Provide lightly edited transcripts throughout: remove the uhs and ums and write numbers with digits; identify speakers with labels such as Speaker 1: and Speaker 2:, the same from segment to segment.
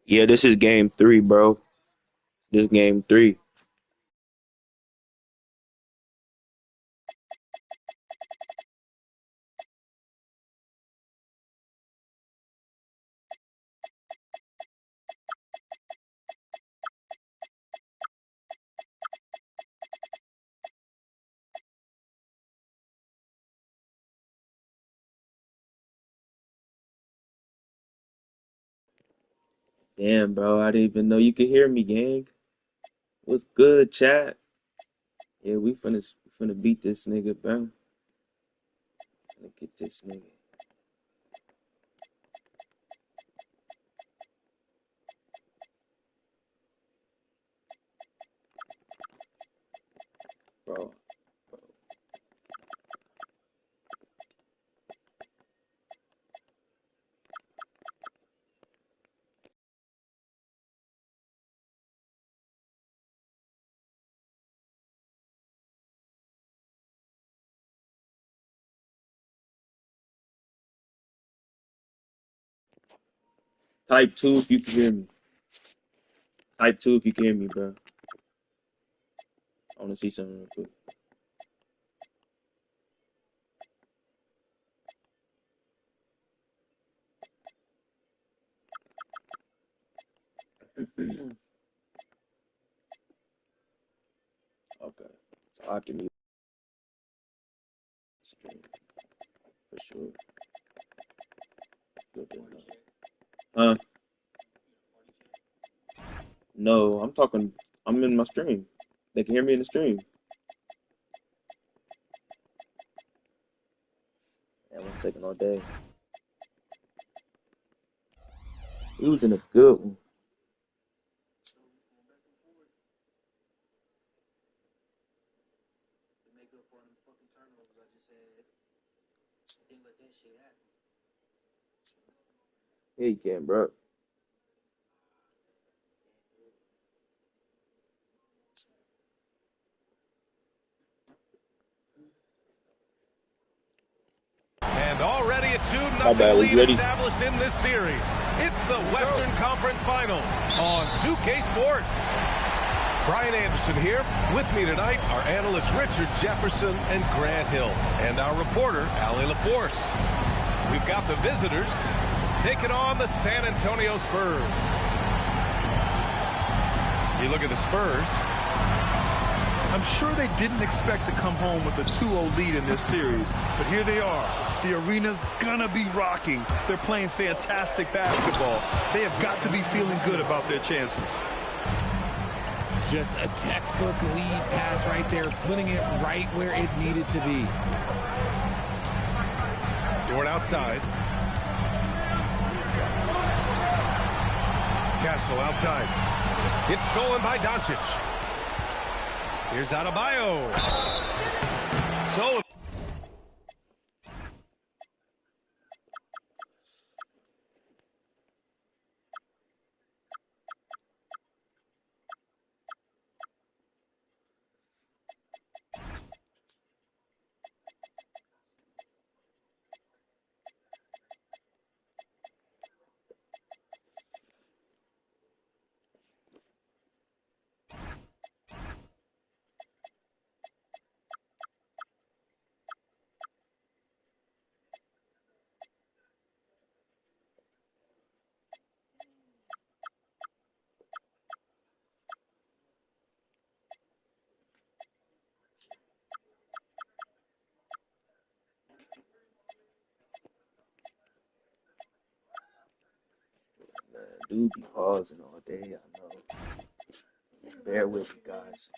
Speaker 1: Yeah, this is game three, bro. This game three. Damn, bro. I didn't even know you could hear me, gang. What's good, chat? Yeah, we finna beat this nigga, bro. Finna get this nigga, bro. Type two if you can hear me. Type two if you can hear me, bro. I wanna see something real quick. Okay, so I can mute the stream for sure. Good to know. Huh? No, I'm talking. I'm in my stream. They can hear me in the stream. Yeah, I'm taking all day. He was in a good one. Yeah, you can, bro.
Speaker 2: And already a
Speaker 1: My
Speaker 2: 2-0
Speaker 1: bad. We
Speaker 2: lead
Speaker 1: ready?
Speaker 2: established in this series. It's the Western Conference Finals on 2K Sports. Brian Anderson here. With me tonight are analysts Richard Jefferson and Grant Hill, and our reporter, Allie LaForce. We've got the visitors taking on the San Antonio Spurs. You look at the Spurs.
Speaker 3: I'm sure they didn't expect to come home with a 2-0 lead in this series, but here they are. The arena's gonna be rocking. They're playing fantastic basketball. They have got to be feeling good about their chances.
Speaker 4: Just a textbook lead pass right there, putting it right where it needed to be.
Speaker 2: Dort outside. Castle outside. It's stolen by Doncic. Here's Adebayo. So
Speaker 1: Man, dude be pausing all day. I know. Bear with me, guys.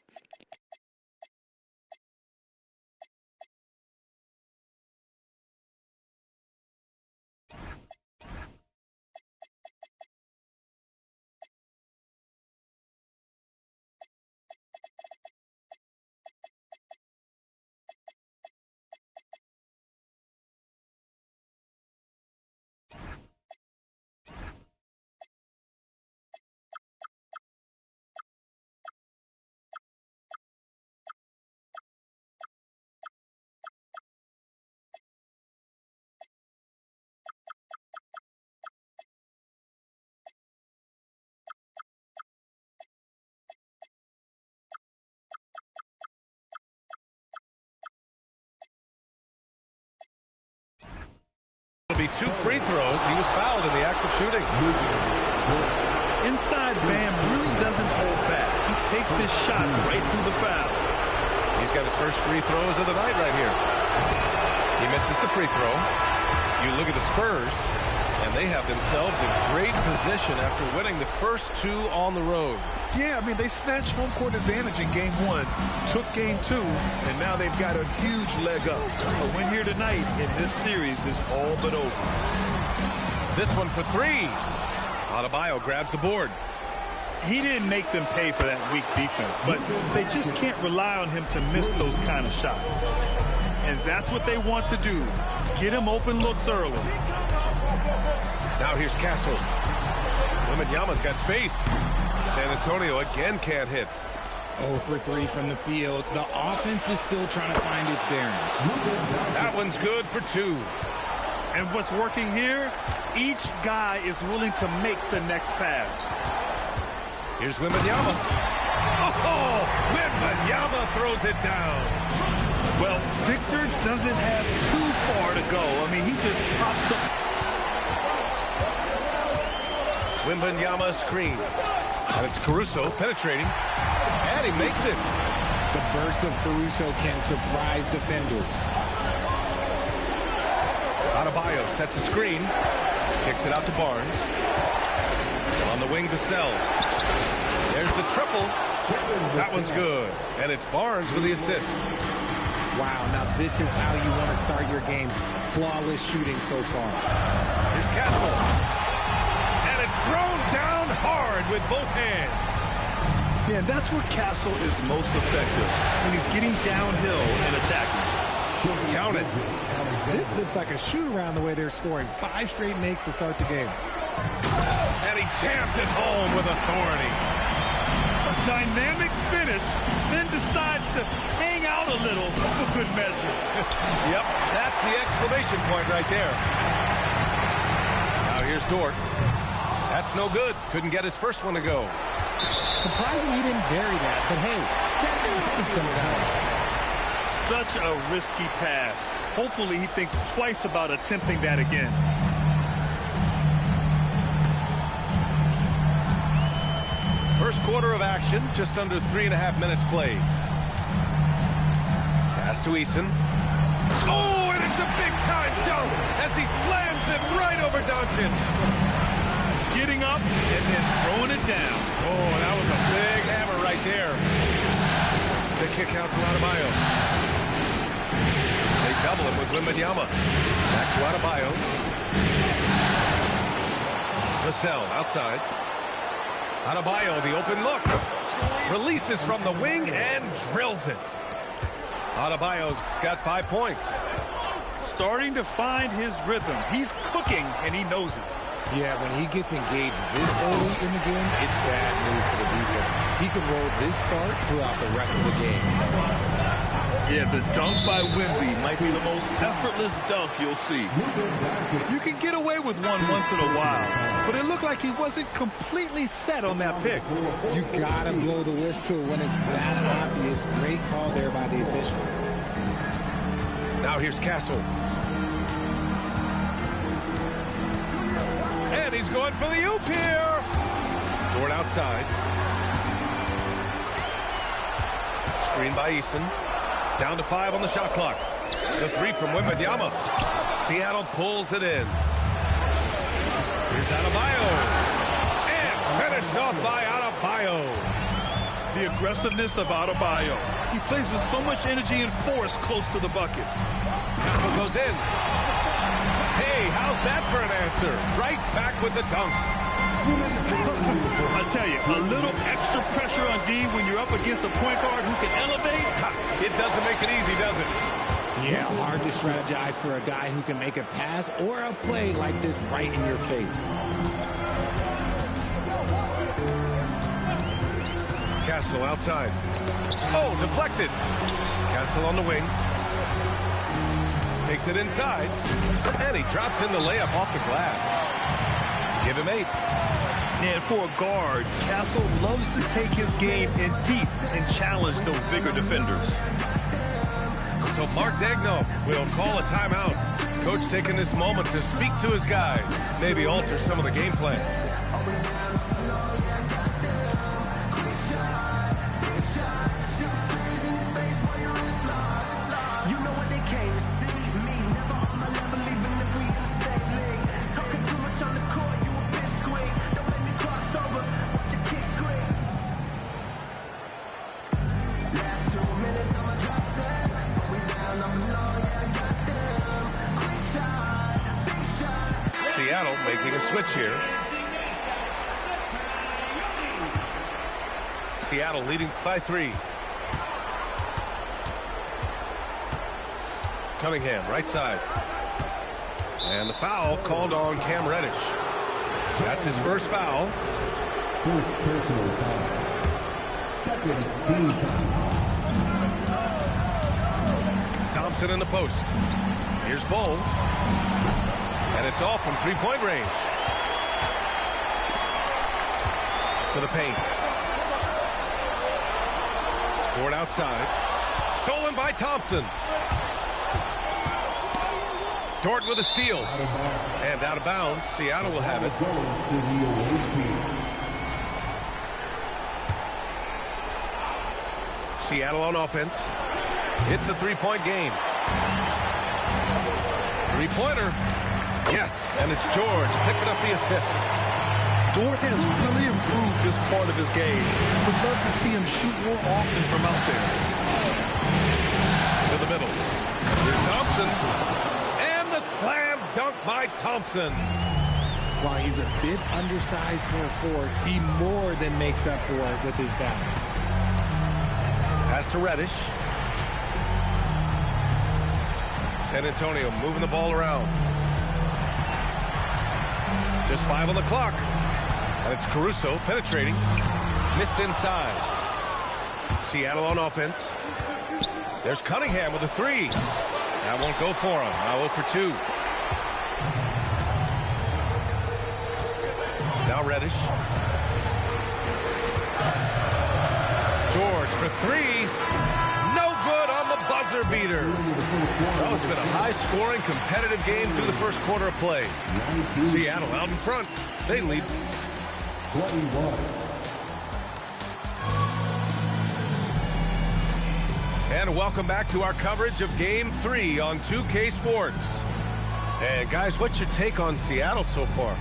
Speaker 2: be 2 free throws. He was fouled in the act of shooting.
Speaker 3: Inside, Bam really doesn't hold back. He takes his shot right through the foul.
Speaker 2: He's got his first free throws of the night right here. He misses the free throw. You look at the Spurs, and they have themselves in great position after winning the first 2 on the road.
Speaker 3: Yeah, I mean, they snatched home court advantage in game 1, took game 2, and now they've got a huge leg up. A win here tonight in this series is all but over.
Speaker 2: This one for 3. Adebayo grabs the board.
Speaker 3: He didn't make them pay for that weak defense, but they just can't rely on him to miss those kind of shots. And that's what they want to do. Get him open looks early.
Speaker 2: Now here's Castle. Wembanyama's got space. San Antonio again can't hit.
Speaker 4: 0 for 3 from the field. The offense is still trying to find its bearings.
Speaker 2: That one's good for 2.
Speaker 3: And what's working here? Each guy is willing to make the next pass.
Speaker 2: Here's Wembanyama. Oh, Wembanyama throws it down.
Speaker 3: Well, Victor doesn't have too far to go. I mean, he just pops up.
Speaker 2: Wembanyama screen. And it's Caruso penetrating. And he makes it.
Speaker 4: The burst of Caruso can surprise defenders.
Speaker 2: Adebayo sets a screen. Kicks it out to Barnes. On the wing, Vassell. There's the triple. That one's good. And it's Barnes with the assist.
Speaker 4: Wow, now this is how you want to start your games. Flawless shooting so far.
Speaker 2: Here's Castle. And it's thrown down hard with both hands.
Speaker 3: Yeah, that's where Castle is most effective, when he's getting downhill and attacking.
Speaker 2: Count it.
Speaker 4: This looks like a shoot-around the way they're scoring. 5 straight makes to start the game.
Speaker 2: And he jams it home with authority.
Speaker 3: A dynamic finish, then decides to hang out a little for good measure.
Speaker 2: Yep, that's the exclamation point right there. Now here's Dort. That's no good. Couldn't get his first one to go.
Speaker 4: Surprising he didn't bury that, but hey, that happens sometimes.
Speaker 3: Such a risky pass. Hopefully he thinks twice about attempting that again.
Speaker 2: First quarter of action, just under 3.5 minutes played. Pass to Eason. Oh, and it's a big-time dunk as he slams it right over Doncic.
Speaker 3: Getting up and then throwing it down.
Speaker 2: Oh, that was a big hammer right there. The kick out to Adebayo. They double him with Wembanyama. Back to Adebayo. Vassell outside. Adebayo, the open look. Releases from the wing and drills it. Adebayo's got 5 points.
Speaker 3: Starting to find his rhythm. He's cooking, and he knows it.
Speaker 4: Yeah, when he gets engaged this early in the game, it's bad news for the defense. He could roll this start throughout the rest of the game.
Speaker 3: Yeah, the dunk by Wemby might be the most effortless dunk you'll see. You can get away with one once in a while, but it looked like he wasn't completely set on that pick.
Speaker 4: You gotta blow the whistle when it's that obvious. Great call there by the official.
Speaker 2: Now here's Castle. And he's going for the oop here. Dort outside. Screen by Eason. Down to 5 on the shot clock. The 3 from Wembanyama. Seattle pulls it in. Here's Adebayo. And finished off by Adebayo.
Speaker 3: The aggressiveness of Adebayo. He plays with so much energy and force close to the bucket.
Speaker 2: Castle goes in. Hey, how's that for an answer? Right back with the dunk.
Speaker 3: I tell you, a little extra pressure on D when you're up against a point guard who can elevate.
Speaker 2: It doesn't make it easy, does it?
Speaker 4: Yeah, hard to strategize for a guy who can make a pass or a play like this right in your face.
Speaker 2: Castle outside. Oh, deflected. Castle on the wing. Takes it inside. And he drops in the layup off the glass. Give him 8.
Speaker 3: And for a guard, Castle loves to take his game in deep and challenge those bigger defenders.
Speaker 2: So Mark Daigneault will call a timeout. Coach taking this moment to speak to his guys, maybe alter some of the game plan. Seattle making a switch here. Seattle leading by 3. Cunningham, right side. And the foul called on Cam Reddish. That's his first foul.
Speaker 5: First personal foul. Second team foul.
Speaker 2: Thompson in the post. Here's Bull. And it's off from three-point range. To the paint. Dort outside. Stolen by Thompson. Dort with a steal. And out of bounds. Seattle will have it. Seattle on offense. It's a three-point game. Three-pointer. Yes, and it's George picking up the assist.
Speaker 3: Dort has really improved this part of his game. Would love to see him shoot more often from out there.
Speaker 2: To the middle. Here's Thompson. And the slam dunk by Thompson.
Speaker 4: While he's a bit undersized for a forward, he more than makes up for it with his bounce.
Speaker 2: Pass to Reddish. San Antonio moving the ball around. Just 5 on the clock. And it's Caruso penetrating. Missed inside. Seattle on offense. There's Cunningham with a 3. That won't go for him. Now 0 for 2. Now Reddish. George for 3. No good on the buzzer beater. Well, it's been a high-scoring, competitive game through the first quarter of play. Seattle out in front. They lead.
Speaker 5: 21.
Speaker 2: And welcome back to our coverage of Game 3 on 2K Sports. And guys, what's your take on Seattle so far?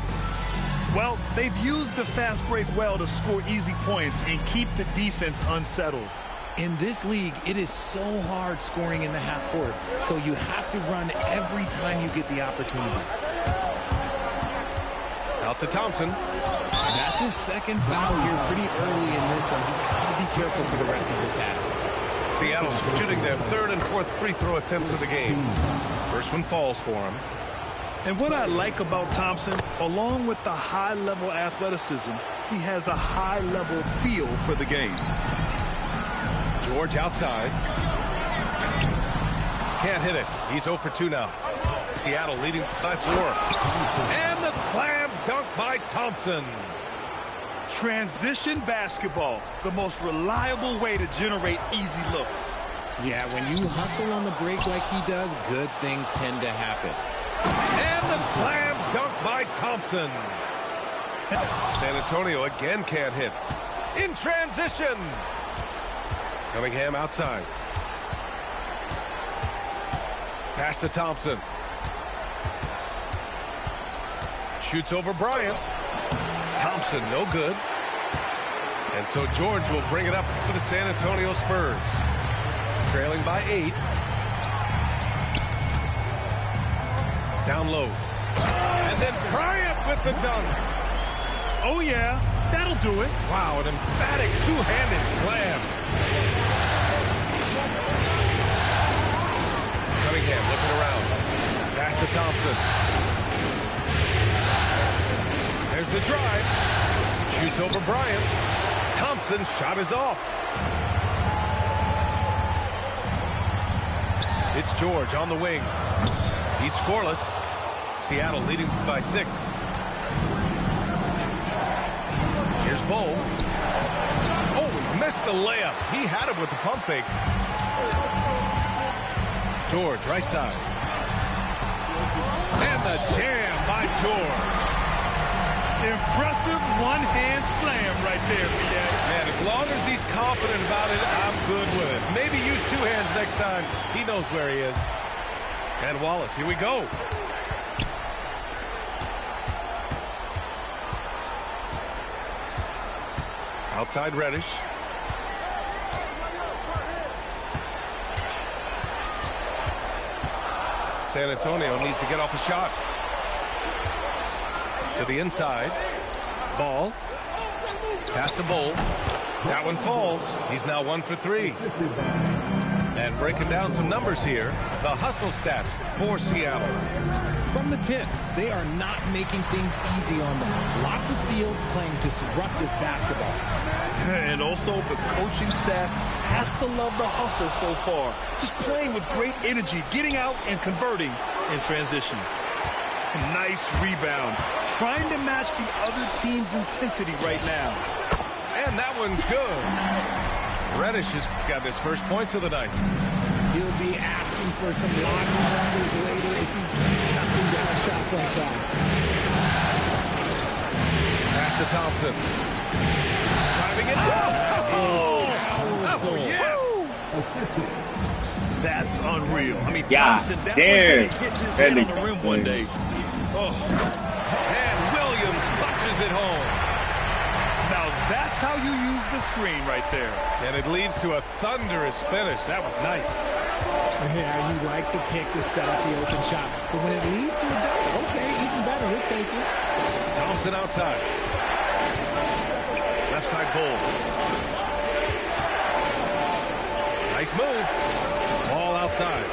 Speaker 3: Well, they've used the fast break well to score easy points and keep the defense unsettled.
Speaker 4: In this league, it is so hard scoring in the half court, so you have to run every time you get the opportunity.
Speaker 2: Out to Thompson.
Speaker 4: That's his second foul here pretty early in this one. He's got to be careful for the rest of this half.
Speaker 2: Seattle shooting their 3rd and 4th free throw attempts of the game. First one falls for him.
Speaker 3: And what I like about Thompson, along with the high-level athleticism, he has a high-level feel for the game.
Speaker 2: George outside. Can't hit it. He's 0 for 2 now. Seattle leading by 4. And the slam dunk by Thompson.
Speaker 3: Transition basketball, the most reliable way to generate easy looks.
Speaker 4: Yeah, when you hustle on the break like he does, good things tend to happen.
Speaker 2: And the slam dunk by Thompson. San Antonio again can't hit. In transition. Cunningham outside. Pass to Thompson. Shoots over Bryant. Thompson, no good. And so George will bring it up for the San Antonio Spurs. Trailing by 8. Down low. And then Bryant with the dunk.
Speaker 3: Oh, yeah, that'll do it.
Speaker 2: Wow, an emphatic two-handed slam. Cunningham looking around. Pass to Thompson. There's the drive. Shoots over Bryant. Thompson shot is off. It's George on the wing. He's scoreless. Seattle leading by 6. Here's Bull. Oh, missed the layup. He had him with the pump fake. George, right side. And the jam by George.
Speaker 3: Impressive one-hand slam right there, Fidel.
Speaker 2: Man, as long as he's confident about it, I'm good with it. Maybe use two hands next time. He knows where he is. And Wallace, here we go. Outside Reddish. San Antonio needs to get off a shot. To the inside. Ball. Pass to Bull. That one falls. He's now 1 for 3. And breaking down some numbers here, the hustle stats for Seattle.
Speaker 4: From the tip, they are not making things easy on them. Lots of steals, playing disruptive basketball.
Speaker 3: And also, the coaching staff has to love the hustle so far. Just playing with great energy, getting out and converting in transition. Nice rebound. Trying to match the other team's intensity right now.
Speaker 2: And that one's good. Reddish has got his first points of the night.
Speaker 4: He'll be asking for some lottery numbers later if he keeps knocking down shots like that.
Speaker 2: Pass to Thompson. Driving it. Oh, yes.
Speaker 3: That's unreal. I mean,
Speaker 1: Yeah,
Speaker 3: Thompson, that
Speaker 1: damn.
Speaker 3: was hit his head on the rim one day. Oh.
Speaker 2: And Williams punches it home.
Speaker 3: Now that's how you use the screen right there.
Speaker 2: And it leads to a thunderous finish. That was nice.
Speaker 4: Yeah, you like the pick to set up the open shot. But when it leads to a dunk, okay, even better, we'll take it.
Speaker 2: Thompson outside. Left side Bull. Nice move. Ball outside.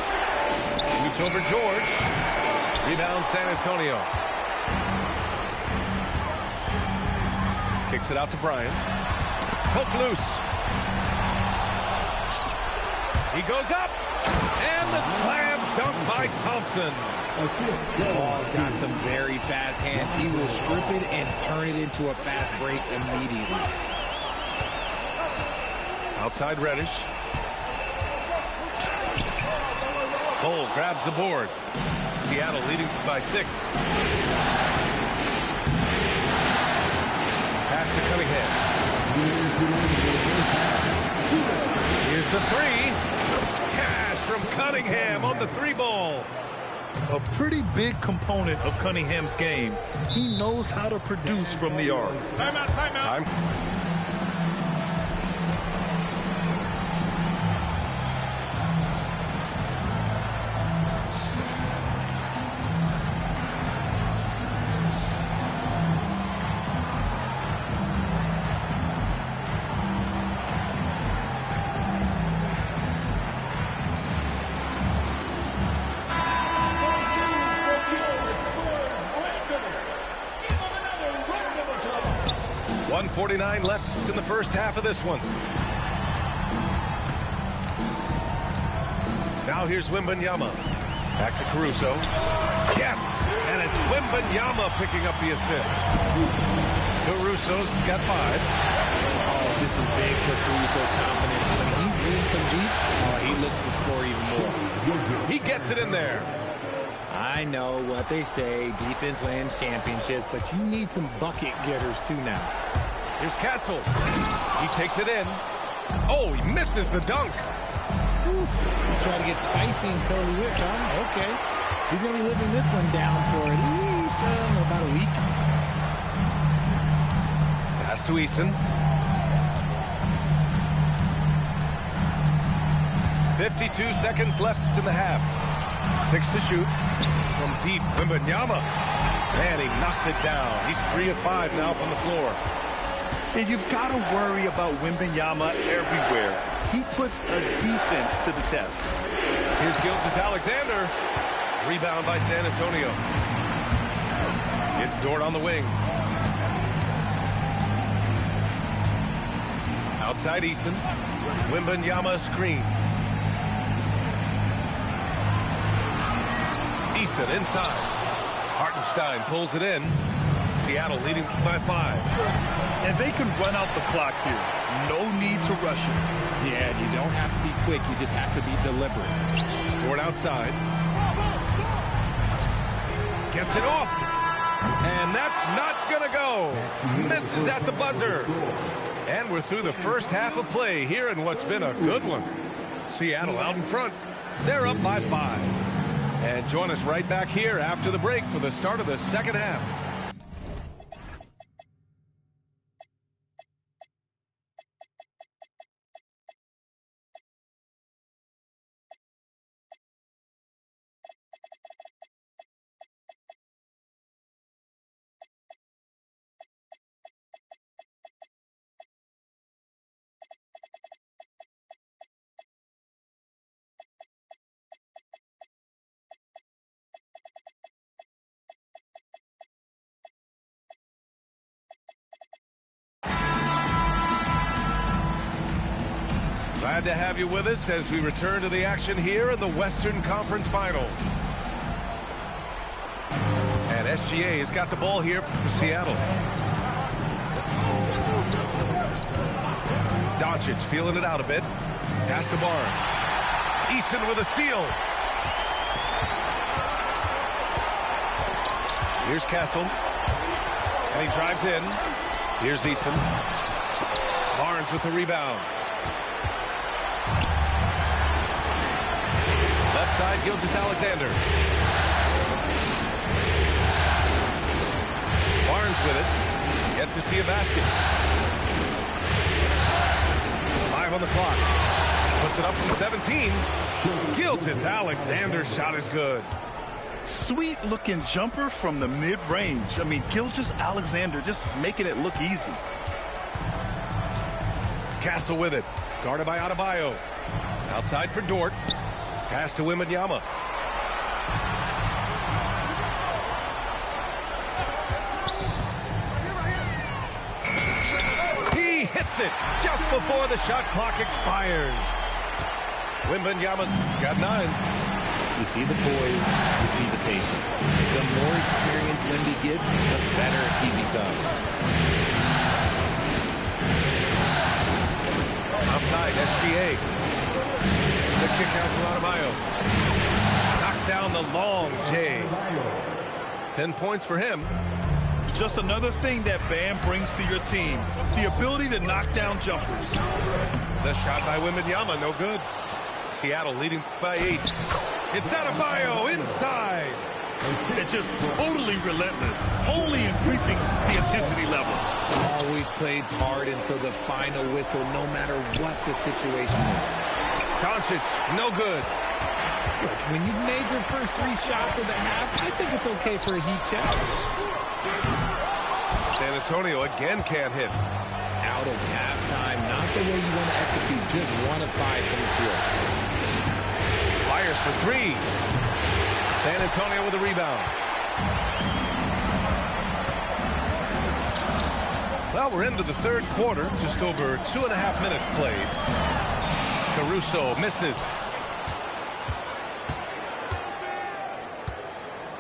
Speaker 2: Shoots over George. Rebound San Antonio. Kicks it out to Bryant. Hook loose. He goes up. And the slam dunk by Thompson.
Speaker 4: Ball's got some very fast hands. He will strip it and turn it into a fast break immediately.
Speaker 2: Outside Reddish. Bull grabs the board. Seattle leading by 6. Pass to Cunningham. Here's the 3. Cash from Cunningham on the 3-ball.
Speaker 3: A pretty big component of Cunningham's game. He knows how to produce from the arc.
Speaker 2: Timeout, timeout. Time. .49 left in the first half of this one. Now here's Wembanyama. Back to Caruso. Yes! And it's Wembanyama picking up the assist. Caruso's got 5.
Speaker 4: Oh, this is big for Caruso's confidence. When he's in from deep, he looks to score even more.
Speaker 2: He gets it in there.
Speaker 4: I know what they say, defense wins championships, but you need some bucket getters too now.
Speaker 2: Here's Castle. He takes it in. Oh, he misses the dunk.
Speaker 4: Try to get spicy and totally whipped, huh? Okay. He's going to be living this one down for at least about a week.
Speaker 2: Pass to Eason. 52 seconds left in the half. 6 to shoot. From deep, Wembanyama. Man, he knocks it down. He's 3 of 5 now from the floor.
Speaker 3: And you've got to worry about Wembanyama everywhere. He puts a defense to the test.
Speaker 2: Here's Gilgeous-Alexander. Rebound by San Antonio. It's Dort on the wing. Outside Eason. Wembanyama screen. Eason inside. Hartenstein pulls it in. Seattle leading by 5.
Speaker 3: And they can run out the clock here. No need to rush it.
Speaker 4: Yeah, you don't have to be quick. You just have to be deliberate.
Speaker 2: Dort outside. Gets it off. And that's not going to go. Misses at the buzzer. And we're through the first half of play here in what's been a good one. Seattle out in front. They're up by 5. And join us right back here after the break for the start of the second half. Glad to have you with us as we return to the action here in the Western Conference Finals. And SGA has got the ball here for Seattle. Doncic feeling it out a bit. Pass to Barnes. Eason with a steal. Here's Castle. And he drives in. Here's Eason. Barnes with the rebound. Left side, Gilgeous-Alexander. Barnes with it. Yet to see a basket. 5 on the clock. Puts it up from 17. Gilgeous-Alexander's shot is good.
Speaker 3: Sweet looking jumper from the mid-range. I mean, Gilgeous-Alexander just making it look easy.
Speaker 2: Castle with it. Guarded by Adebayo. Outside for Dort. Pass to Wembanyama. He hits it just before the shot clock expires. Wembanyama's got 9.
Speaker 4: You see the poise, you see the patience. The more experience Wemby gets, the better he becomes.
Speaker 2: Outside, SGA. The kick out to Adebayo. Knocks down the long J. 10 points for him.
Speaker 3: Just another thing that Bam brings to your team. The ability to knock down jumpers.
Speaker 2: The shot by Wembanyama, no good. Seattle leading by 8. It's Adebayo inside.
Speaker 3: It's just totally relentless, only increasing the intensity level.
Speaker 4: Always plays hard until the final whistle, no matter what the situation is.
Speaker 2: Doncic, no good.
Speaker 4: Look, when you've made your first 3 shots of the half, I think it's okay for a heat check.
Speaker 2: San Antonio again can't hit.
Speaker 4: Out of halftime, not the way you want to execute, just 1 of 5 from the field.
Speaker 2: Fires for 3. San Antonio with a rebound. Well, we're into the third quarter. Just over 2.5 minutes played. Caruso misses.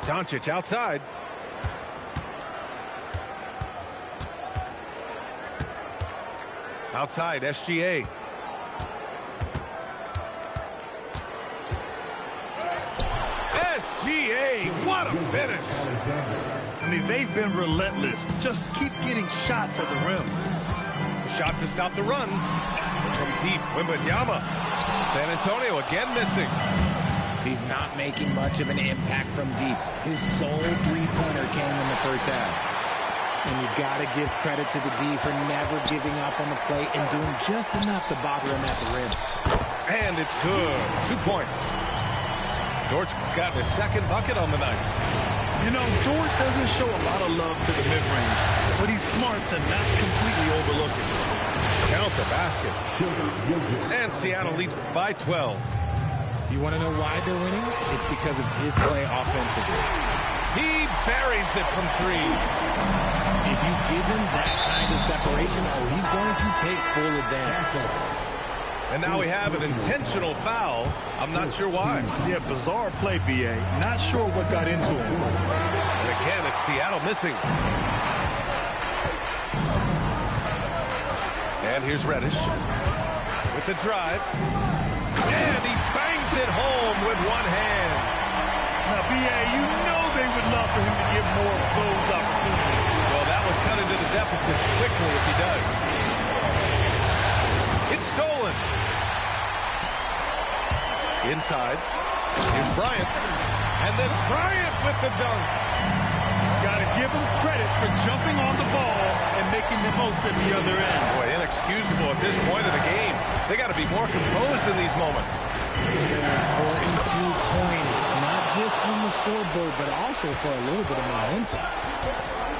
Speaker 2: Doncic outside. Outside, SGA. SGA, what a finish.
Speaker 3: I mean, they've been relentless. Just keep getting shots at the rim.
Speaker 2: Shot to stop the run. From deep, Wembanyama. San Antonio again missing.
Speaker 4: He's not making much of an impact from deep. His sole three-pointer came in the first half. And you got to give credit to the D for never giving up on the play and doing just enough to bother him at the rim.
Speaker 2: And it's good. 2 points. Dort's got his second bucket on the night.
Speaker 3: You know, Dort doesn't show a lot of love to the mid-range, but he's smart to not completely overlook it.
Speaker 2: Count the basket. And Seattle leads by 12.
Speaker 4: You want to know why they're winning? It's because of his play offensively.
Speaker 2: He buries it from 3.
Speaker 4: If you give him that kind of separation, he's going to take full advantage.
Speaker 2: And now we have an intentional foul. I'm not sure why.
Speaker 3: Yeah, bizarre play, B.A. Not sure what got into him.
Speaker 2: And again, it's Seattle missing. And here's Reddish with the drive. And he bangs it home with one hand.
Speaker 3: Now, B.A., you know they would would love for him to get more of those opportunities.
Speaker 2: Well, that would cut into the deficit quickly if he does. It's stolen. Inside. Here's Bryant. And then Bryant with the dunk.
Speaker 3: Got to give him credit for jumping on the ball and making the most at the other end.
Speaker 2: Boy, inexcusable at this point of the game. They got to be more composed in these moments.
Speaker 4: Important 2-point, not just on the scoreboard, but also for a little bit of momentum.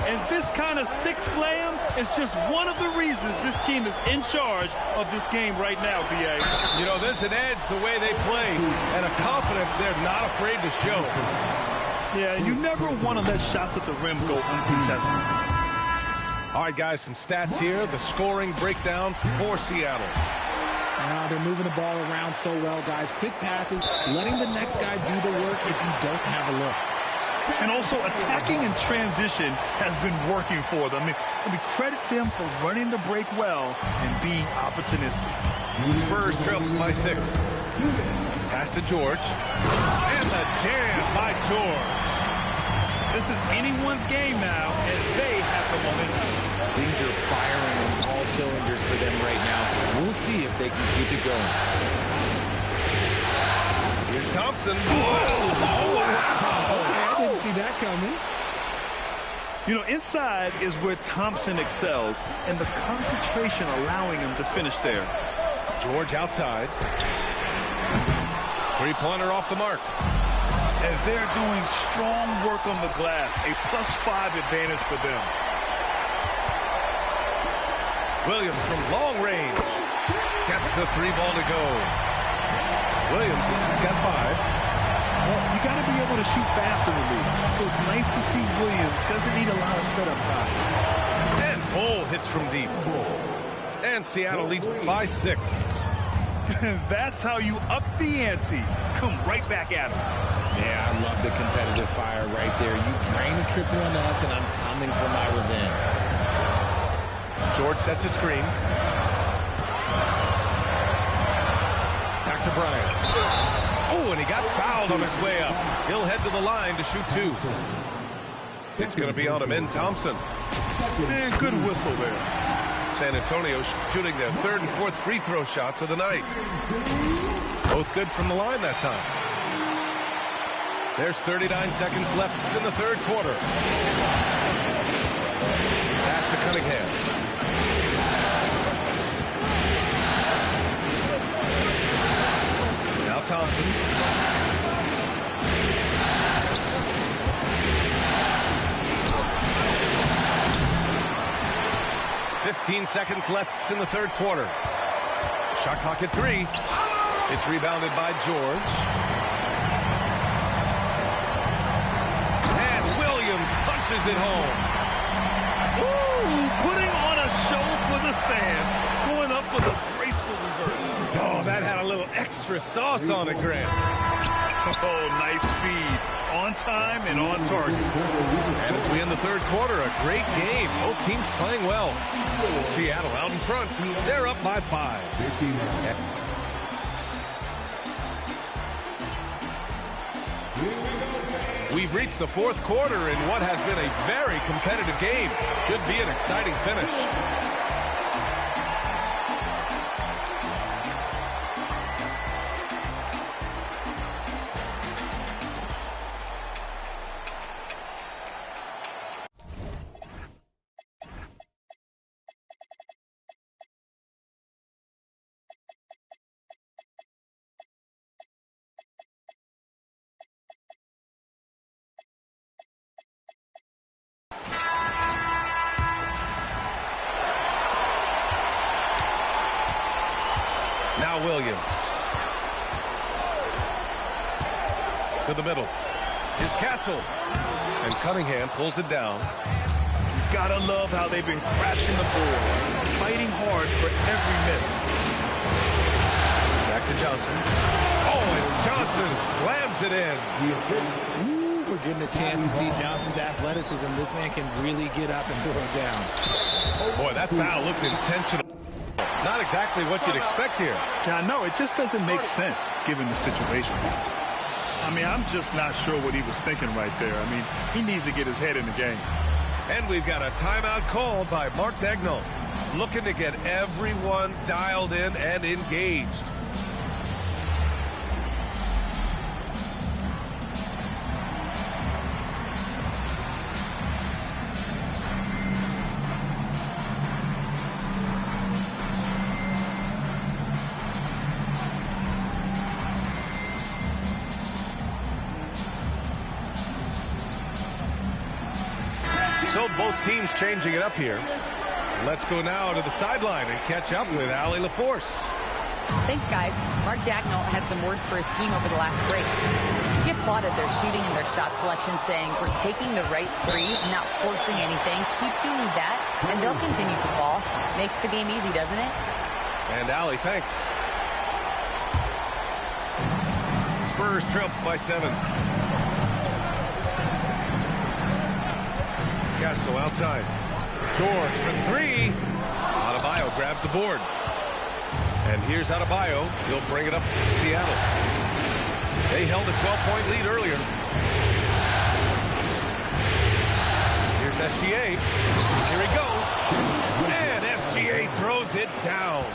Speaker 3: And this kind of sixth slam is just one of the reasons this team is in charge of this game right now, B.A.
Speaker 2: You know, there's an edge the way they play and a confidence they're not afraid to show.
Speaker 3: Yeah, you never want to let shots at the rim go uncontested.
Speaker 2: All right, guys, some stats here. The scoring breakdown for Seattle.
Speaker 4: They're moving the ball around so well, guys. Quick passes, letting the next guy do the work if you don't have a look.
Speaker 3: And also attacking in transition has been working for them. I mean, credit them for running the break well and being opportunistic.
Speaker 2: Spurs trail by 6. Pass to George. And the jam by George.
Speaker 3: This is anyone's game now, and they have the momentum.
Speaker 4: Things are firing on all cylinders for them right now. We'll see if they can keep it going.
Speaker 2: Here's Thompson.
Speaker 4: Okay, I didn't see that coming.
Speaker 3: You know, inside is where Thompson excels, and the concentration allowing him to finish there.
Speaker 2: George outside. Three-pointer off the mark.
Speaker 3: And they're doing strong work on the glass, a +5 advantage for them.
Speaker 2: Williams from long range gets the 3-ball to go. Williams has got 5.
Speaker 3: Well, you got to be able to shoot fast in the league, so it's nice to see Williams doesn't need a lot of setup time.
Speaker 2: And Bull hits from deep. And Seattle leads by 6.
Speaker 3: That's how you up the ante. Come right back at him.
Speaker 4: Yeah, I love the competitive fire right there. You drain a triple on us, and I'm coming for my revenge.
Speaker 2: George sets a screen. Back to Bryant. Oh, and he got fouled on his way up. He'll head to the line to shoot 2. It's going to be on him in Thompson.
Speaker 3: And good whistle there.
Speaker 2: San Antonio shooting their 3rd and 4th free throw shots of the night. Both good from the line that time. There's 39 seconds left in the 3rd quarter. Pass to Cunningham. Now Thompson. 15 seconds left in the 3rd quarter. Shot clock at 3. It's rebounded by George. And Williams punches it home.
Speaker 3: Ooh, putting on a show for the fans. Going up with a graceful reverse.
Speaker 2: Oh, that had a little extra sauce on it, Grant.
Speaker 3: Oh, nice speed. On time and on target.
Speaker 2: And as we end the 3rd quarter, a great game. Both teams playing well. Seattle out in front. They're up by 5. We've reached the 4th quarter in what has been a very competitive game. Should be an exciting finish. Now Williams. To the middle. Here's Castle. And Cunningham pulls it down.
Speaker 3: You gotta love how they've been crashing the boards, fighting hard for every miss.
Speaker 2: Back to Johnson. Oh, and Johnson slams it in.
Speaker 4: Ooh, we're getting a chance to see Johnson's athleticism. This man can really get up and throw it down.
Speaker 2: Boy, that foul looked intentional. Not exactly what you'd expect here.
Speaker 3: Yeah, I know. It just doesn't make sense given the situation. I mean, I'm just not sure what he was thinking right there. I mean, he needs to get his head in the game.
Speaker 2: And we've got a timeout called by Mark Daigneault, looking to get everyone dialed in and engaged. So both teams changing it up here. Let's go now to the sideline and catch up with Allie LaForce.
Speaker 6: Thanks, guys. Mark Daigneault had some words for his team over the last break. He applauded their shooting and their shot selection, saying, "We're taking the right threes, not forcing anything. Keep doing that, and they'll continue to fall." Makes the game easy, doesn't it?
Speaker 2: And Allie, thanks. Spurs trail by 7. Castle outside. George for 3. Adebayo grabs the board. And here's Adebayo. He'll bring it up to Seattle. They held a 12-point lead earlier. Here's SGA. Here he goes. And SGA throws it down.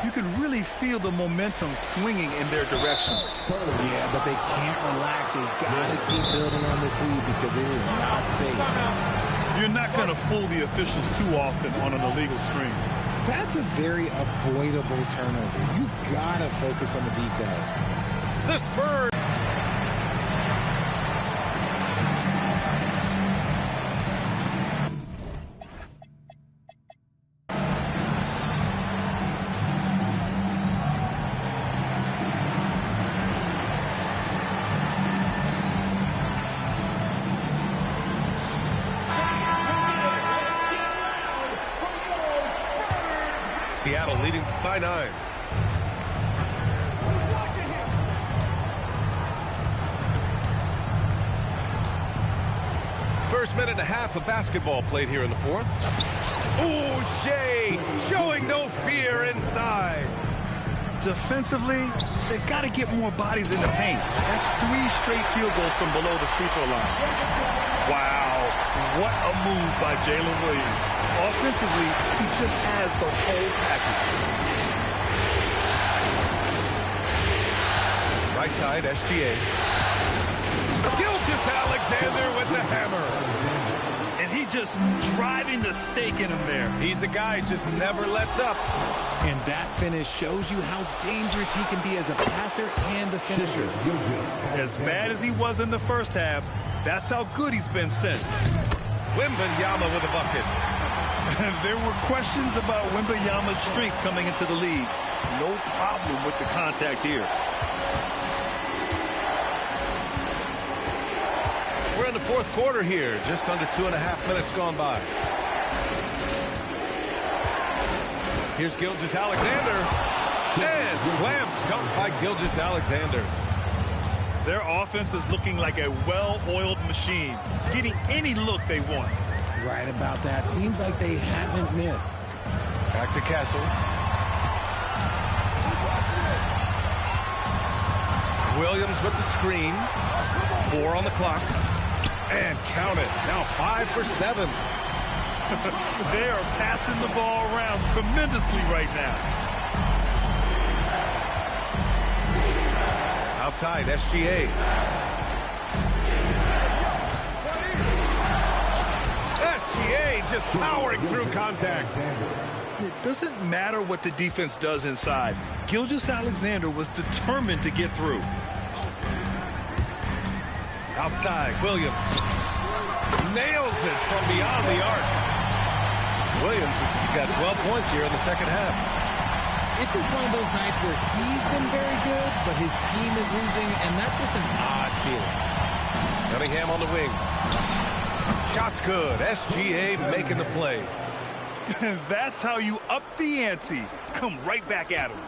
Speaker 3: You can really feel the momentum swinging in their direction.
Speaker 4: Yeah, but they can't relax. They've got to keep building on this lead because it is not safe.
Speaker 3: You're not going to fool the officials too often on an illegal screen.
Speaker 4: That's a very avoidable turnover. You got to focus on the details.
Speaker 2: The Spurs. Seattle leading by 9. First minute and a half of basketball played here in the fourth. Ooh, Shea showing no fear inside.
Speaker 3: Defensively, they've got to get more bodies in the paint. That's 3 straight field goals from below the free throw line. Wow, what a move by Jalen Williams. Offensively, he just has the whole package.
Speaker 2: Right side, SGA. Gilgeous-Alexander with the hammer.
Speaker 3: And he just driving the stake in him there.
Speaker 2: He's a guy who just never lets up.
Speaker 4: And that finish shows you how dangerous he can be as a passer and a finisher.
Speaker 3: As bad as he was in the first half, that's how good he's been since.
Speaker 2: Wembanyama with a bucket.
Speaker 3: There were questions about Wembanyama's strength coming into the league. No problem with the contact here.
Speaker 2: We're in the fourth quarter here. Just under 2.5 minutes gone by. Here's Gilgeous-Alexander. And slam dunked by Gilgeous-Alexander.
Speaker 3: Their offense is looking like a well-oiled machine, getting any look they want.
Speaker 4: Right about that. Seems like they haven't missed.
Speaker 2: Back to Castle. Williams with the screen. 4 on the clock. And count it. Now 5 for 7.
Speaker 3: They are passing the ball around tremendously right now.
Speaker 2: Outside, SGA. SGA just powering through contact.
Speaker 3: It doesn't matter what the defense does inside. Gilgeous-Alexander was determined to get through.
Speaker 2: Outside, Williams. Nails it from beyond the arc. Williams has got 12 points here in the second half.
Speaker 4: It's just one of those nights where he's been very good, but his team is losing, and that's just an odd feeling.
Speaker 2: Cunningham on the wing. Shot's good. SGA making the play.
Speaker 3: That's how you up the ante. Come right back at him.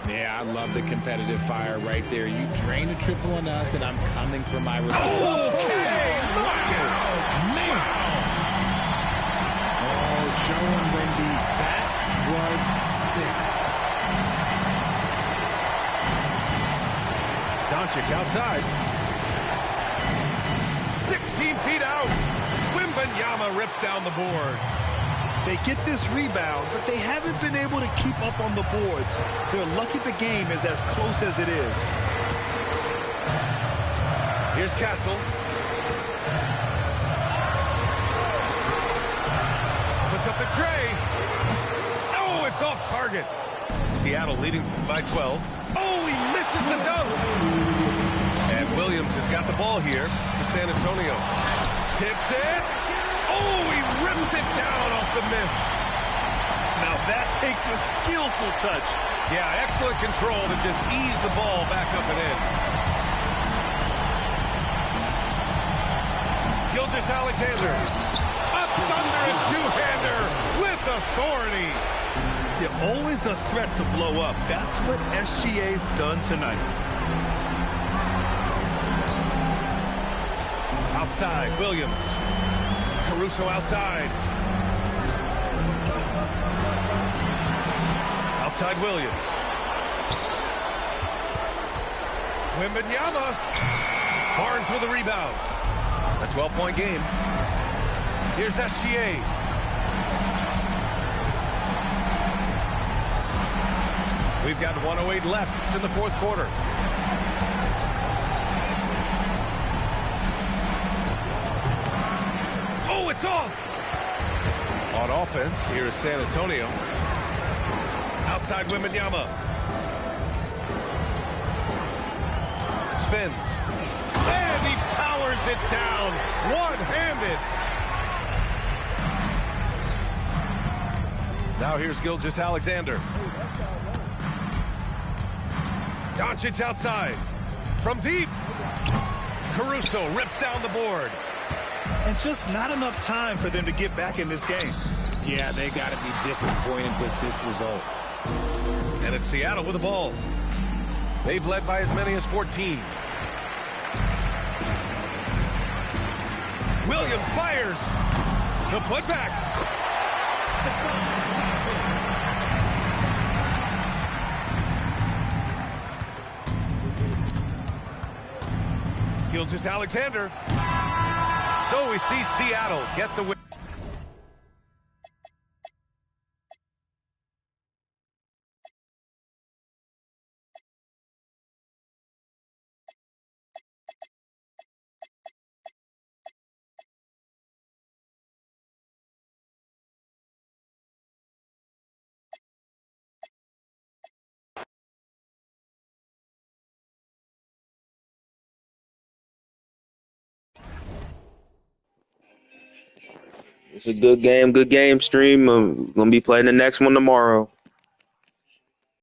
Speaker 4: Yeah, I love the competitive fire right there. You drain a triple on us, and I'm coming for my revenge.
Speaker 2: Okay, look out.
Speaker 4: Man! Oh, show him, Wendy. That was sick.
Speaker 2: Doncic outside. Wembanyama rips down the board.
Speaker 3: They get this rebound, but they haven't been able to keep up on the boards. They're lucky the game is as close as it is.
Speaker 2: Here's Castle. Puts up the tray. Oh, it's off target. Seattle leading by 12. Oh, he misses the dunk. And Williams has got the ball here for San Antonio. Tips it. Oh, he rips it down off the miss.
Speaker 3: Now that takes a skillful touch.
Speaker 2: Yeah, excellent control to just ease the ball back up and in. Gilgeous-Alexander. A thunderous two-hander with authority.
Speaker 3: They're always a threat to blow up. That's what SGA's done tonight.
Speaker 2: Outside, Williams. Caruso outside. Outside Williams. Wembanyama. Barnes with a rebound. A 12-point game. Here's SGA. We've got 1:08 left in the fourth quarter. Oh, it's off! On offense, here is San Antonio. Outside Wembanyama. Spins. And he powers it down. One-handed. Now here's Gilgeous-Alexander. Doncic outside. From deep. Caruso rips down the board.
Speaker 3: And just not enough time for them to get back in this game.
Speaker 4: Yeah, they got to be disappointed with this result.
Speaker 2: And it's Seattle with the ball. They've led by as many as 14. Williams fires. The putback. Gilgeous-Alexander. So we see Seattle get the win.
Speaker 1: It's a good game stream. I'm gonna be playing the next one tomorrow.